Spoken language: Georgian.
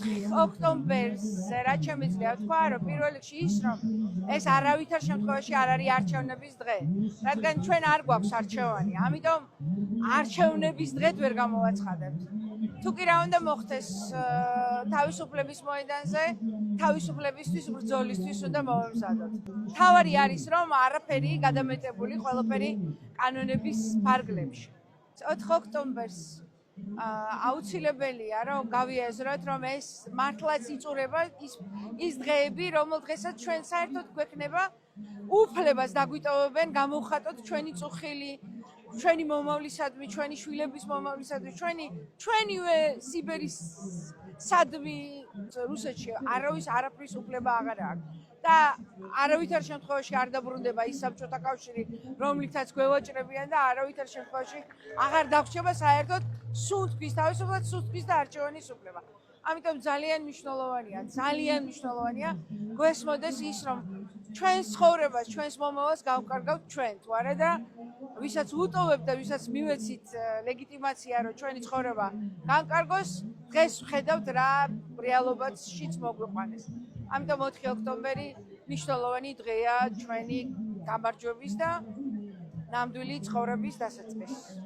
4 ოქტომბერზე რა შემიძლია თქვა, რომ პირველ რიგში ის, რომ ეს არავითარ შემთხვევაში არ არის არჩევნების დღე, რადგან ჩვენ არ გვაქვს არჩევანი, ამიტომ არჩევნების დღედ ვერ გამოვაცხადებთ. თუ კი რა უნდა მოხდეს თავისუფლების მოედანზე, თავისუფლებისთვის, ბრძოლისთვის უნდა მოვემზადოთ. თავარი არის, რომ არაფერი გადამეტებული ყველაფერი კანონების ფარგლებში. 4 ოქტომბერს აუცილებელია, რომ გავიაზროთ, რომ ეს მართლაც იწურება ის დღეები, რომელ დღესაც ჩვენ საერთოდ გვექნება უფლებას დაგვიტოვებენ, გამოვხატოთ ჩვენი წუხილი, ჩვენი მომავლისადმი, ჩვენი შვილების მომავლისადმი, ჩვენივე სიბერის სადმი რუსეთში არავის არაფრის უფლება აღარ აქვს. და არავითარ შემთხვევაში არ დაბრუნდება ის საბჭოთა კავშირი, რომლითაც გვევაჭრებიან და არავითარ შემთხვევაში აღარ დაგვრჩება საერთოდ სუნთქვის თავისუფლად, სუნთქვის და არჩევანის უფლება. ამიტომ ძალიან მნიშვნელოვანია გვესმოდეს ის, რომ ჩვენს ცხოვრებას, ჩვენს მომავალს გავკარგავთ ჩვენ თუ არა და ვისაც ვუტოვებთ და ვისაც მივეცით ლეგიტიმაცია, რომ ჩვენი ცხოვრება განკარგოს, დღეს ვხედავთ რა რეალობაშიც მოგვიყვანეს. ამიტომ 4 ოქტომბერი მნიშვნელოვანი დღეა ჩვენი გამარჯვების და ნამდვილი ცხოვრების დასაწყისის.